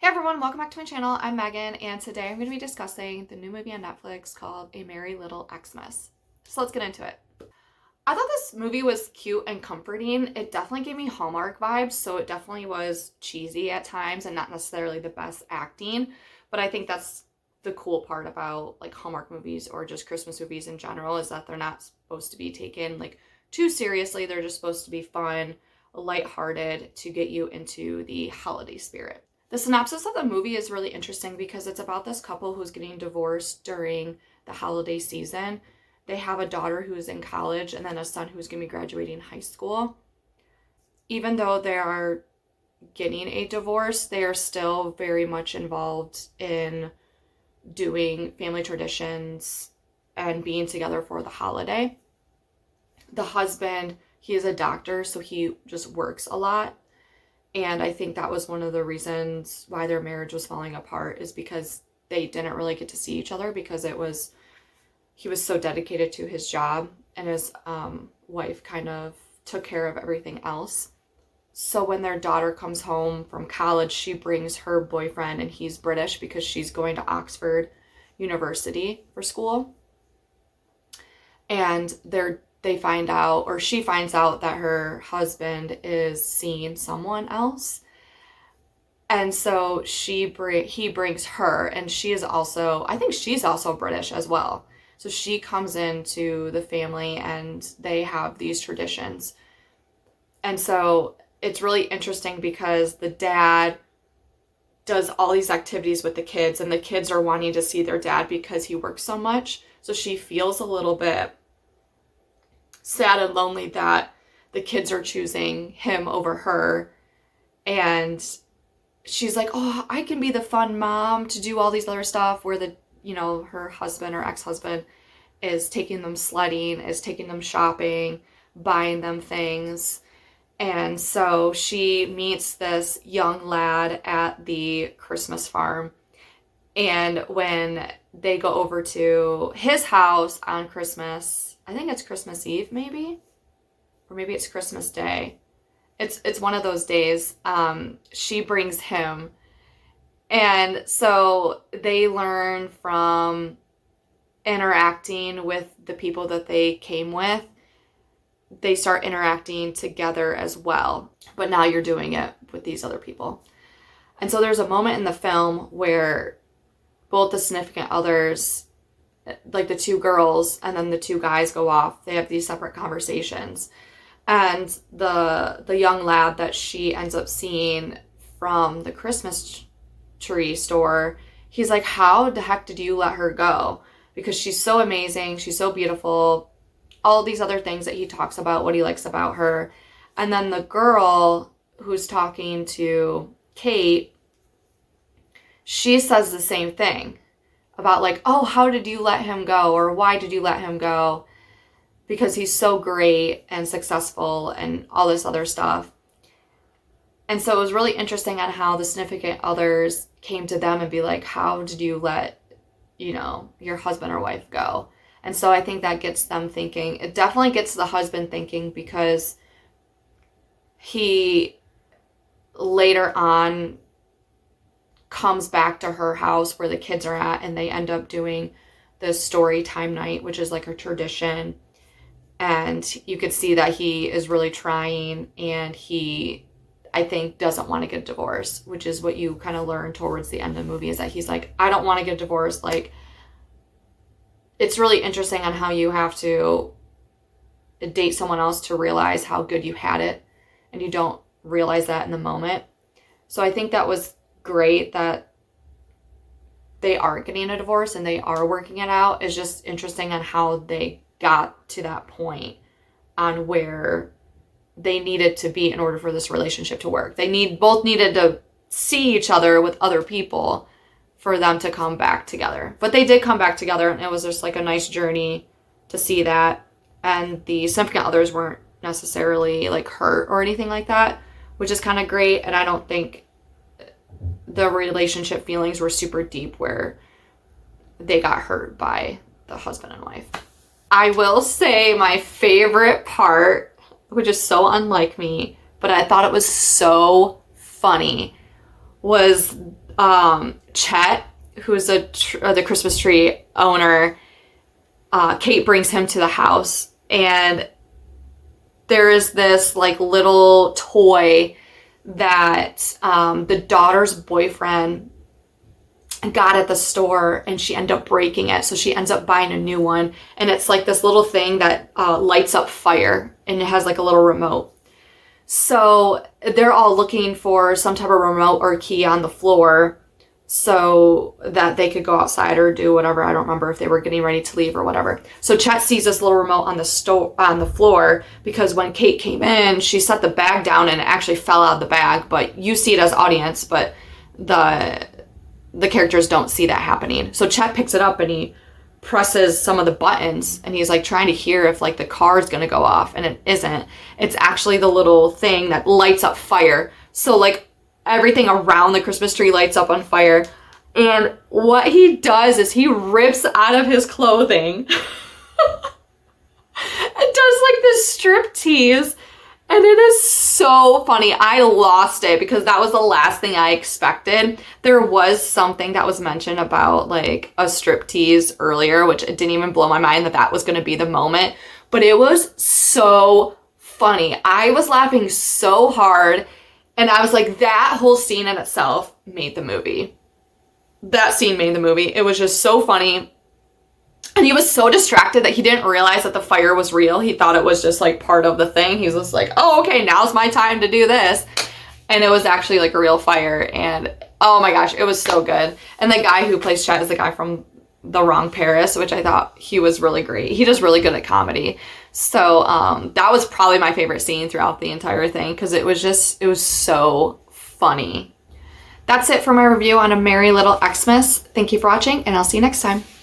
Hey everyone, welcome back to my channel. I'm Megan, and today I'm going to be discussing the new movie on Netflix called A Merry Little Xmas. So let's get into it. I thought this movie was cute and comforting. It definitely gave me Hallmark vibes, so it definitely was cheesy at times and not necessarily the best acting, but I think that's the cool part about like Hallmark movies or just Christmas movies in general is that they're not supposed to be taken like too seriously. They're just supposed to be fun, lighthearted to get you into the holiday spirit. The synopsis of the movie is really interesting because it's about this couple who's getting divorced during the holiday season. They have a daughter who's in college and then a son who's going to be graduating high school. Even though they are getting a divorce, they are still very much involved in doing family traditions and being together for the holiday. The husband, he is a doctor, so he just works a lot. And I think that was one of the reasons why their marriage was falling apart is because they didn't really get to see each other because he was so dedicated to his job and his wife kind of took care of everything else. So when their daughter comes home from college, she brings her boyfriend and he's British because she's going to Oxford University for school. And they find out, or she finds out that her husband is seeing someone else. And so he brings her, and she is also, I think she's also British as well. So she comes into the family and they have these traditions. And so it's really interesting because the dad does all these activities with the kids and the kids are wanting to see their dad because he works so much. So she feels a little bit sad and lonely that the kids are choosing him over her. And she's like, oh, I can be the fun mom to do all these other stuff where her husband or ex-husband is taking them sledding, is taking them shopping, buying them things. And so she meets this young lad at the Christmas farm. And when they go over to his house on Christmas, I think it's Christmas Eve maybe, or maybe it's Christmas Day. It's one of those days. She brings him. And so they learn from interacting with the people that they came with. They start interacting together as well. But now you're doing it with these other people. And so there's a moment in the film where both the significant others, like the two girls and then the two guys, go off. They have these separate conversations. And the young lad that she ends up seeing from the Christmas tree store, he's like, how the heck did you let her go? Because she's so amazing. She's so beautiful. All these other things that he talks about, what he likes about her. And then the girl who's talking to Kate, she says the same thing about like, oh, how did you let him go? Or why did you let him go? Because he's so great and successful and all this other stuff. And so it was really interesting on how the significant others came to them and be like, how did you let, your husband or wife go? And so I think that gets them thinking. It definitely gets the husband thinking because he later on comes back to her house where the kids are at and they end up doing this story time night, which is like a tradition. And you could see that he is really trying and he, I think, doesn't want to get divorced, which is what you kind of learn towards the end of the movie is that he's like, I don't want to get divorced. Like, it's really interesting on how you have to date someone else to realize how good you had it. And you don't realize that in the moment. So I think that was great that they are getting a divorce and they are working it out. It's just interesting on how they got to that point on where they needed to be in order for this relationship to work. They both needed to see each other with other people for them to come back together. But they did come back together and it was just like a nice journey to see that. And the significant others weren't necessarily like hurt or anything like that, which is kind of great. And I don't think the relationship feelings were super deep where they got hurt by the husband and wife. I will say my favorite part, which is so unlike me, but I thought it was so funny, was Chet, who's the Christmas tree owner, Kate brings him to the house, and there is this like little toy that the daughter's boyfriend got at the store, and she ended up breaking it, so she ends up buying a new one, and it's like this little thing that lights up fire, and it has like a little remote. So they're all looking for some type of remote or key on the floor so that they could go outside or do whatever. I don't remember if they were getting ready to leave or whatever. So Chet sees this little remote on the floor, because when Kate came in, she set the bag down and it actually fell out of the bag, but you see it as audience, but the characters don't see that happening. So Chet picks it up and he presses some of the buttons, and he's like trying to hear if like the car is gonna go off, and it isn't. It's actually the little thing that lights up fire. So like everything around the Christmas tree lights up on fire. And what he does is he rips out of his clothing and does like this strip tease. And it is so funny. I lost it because that was the last thing I expected. There was something that was mentioned about like a strip tease earlier, which it didn't even blow my mind that was going to be the moment. But it was so funny. I was laughing so hard. And I was like, that whole scene in itself made the movie. That scene made the movie. It was just so funny. And he was so distracted that he didn't realize that the fire was real. He thought it was just like part of the thing. He was just like, oh, okay, now's my time to do this. And it was actually like a real fire. And oh my gosh, it was so good. And the guy who plays Chet is the guy from The Wrong Paris, which I thought he was really great. He does really good at comedy. So that was probably my favorite scene throughout the entire thing, because it was so funny. That's it for my review on A Merry Little Xmas. Thank you for watching, and I'll see you next time.